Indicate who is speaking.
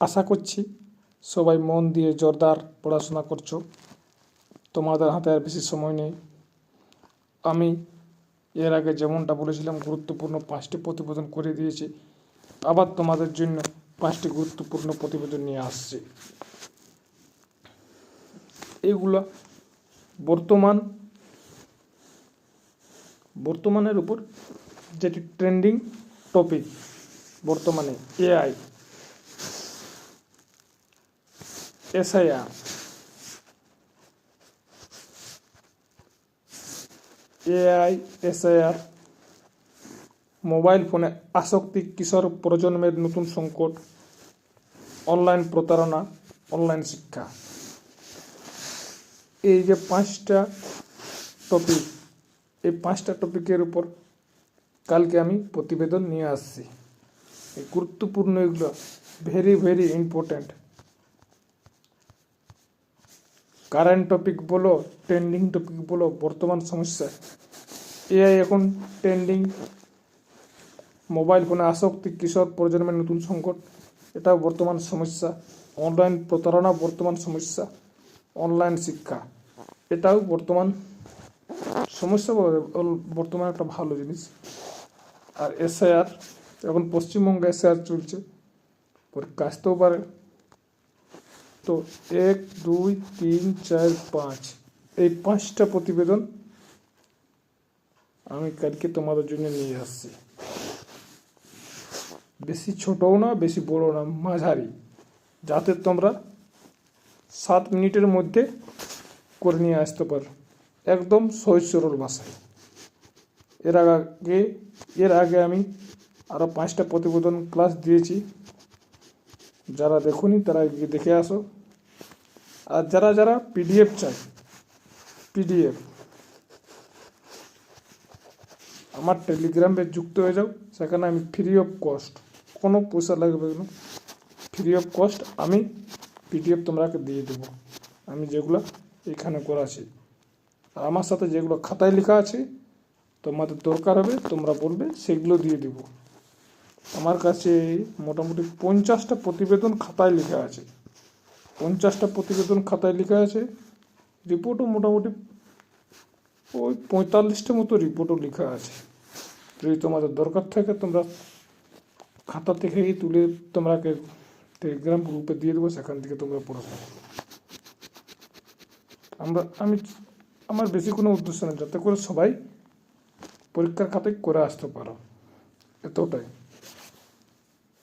Speaker 1: আশা করছি সবাই মন দিয়ে জোরদার পড়াশোনা করছো। তোমাদের হাতে আর বেশি সময় নেই। আমি এর আগে যেমনটা বলেছিলাম গুরুত্বপূর্ণ 5টি প্রতিবেদন করে দিয়েছি। আবার তোমাদের জন্য 5টি গুরুত্বপূর্ণ প্রতিবেদন নিয়ে আসছি। এইগুলো বর্তমানের উপর যেটি ট্রেন্ডিং টপিক বর্তমানে এআই, এসআইআর, মোবাইল ফোনে আসক্তি, কিশোর প্রজন্মের নতুন সংকট, অনলাইন প্রতারণা, অনলাইন শিক্ষা। এই যে 5টা টপিক, এই 5টা টপিকের উপর কালকে আমি প্রতিবেদন নিয়ে আসছি। এই গুরুত্বপূর্ণ, এগুলো very very important. Current topic বলো, ট্রেন্ডিং টপিক বলো, বর্তমান সমস্যা। এআই এখন ট্রেন্ডিং, মোবাইল ফোনে আসক্তি, কিশোর প্রজন্মের নতুন সংকট, এটাও বর্তমান সমস্যা। অনলাইন প্রতারণা বর্তমান সমস্যা। অনলাইন শিক্ষা, এটাও বর্তমান সমস্যা, বর্তমান একটা ভালো জিনিস। আর এসআইআর, এখন পশ্চিমবঙ্গে এসআইআর চলছে, পরীক্ষা আসতেও পারে। তো 1, 2, 3, 4, 5 এই 5টা প্রতিবেদন আমি কালকে তোমাদের জন্য নিয়ে আসছি। বেশি ছোটও না, বেশি বড় না, মাঝারি, যাতে তোমরা 7 মিনিটের মধ্যে করে নিয়ে আসতে পারো, একদম সহজ সরল ভাষায়। এর আগে আমি আরও 5টা প্রতিবেদন ক্লাস দিয়েছি। যারা দেখুনি তারা গিয়ে দেখে আসো। আর যারা পিডিএফ চাই, পিডিএফ আমার টেলিগ্রামে যুক্ত হয়ে যাও। সেখানে আমি ফ্রি অফ কস্ট, কোনো পয়সা লাগবে না, ফ্রি অফ কস্ট আমি পিডিএফ তোমরাকে দিয়ে দেবো। আমি যেগুলো এখানে করাছি, আর আমার সাথে যেগুলো খাতায় লেখা আছে তোমাদের দরকার হবে, তোমরা বলবে, সেগুলো দিয়ে দেব। আমার কাছে মোটামুটি 50টা প্রতিবেদন খাতায় লেখা আছে। 50টা প্রতিবেদন খাতায় লেখা আছে। রিপোর্টও মোটামুটি ওই 45টা মতো রিপোর্টও লেখা আছে। যদি তোমাদের দরকার থাকে তোমরা খাতা থেকেই তুলে তোমরাকে টেলিগ্রাম গ্রুপে দিয়ে দেবো, সেখান থেকে তোমরা পড়াশোনা করো। আমার বেশি কোনো উদ্দেশ্য নেই, যাতে করে সবাই পরীক্ষার খাতায় করে আসতে পারো, এতটাই।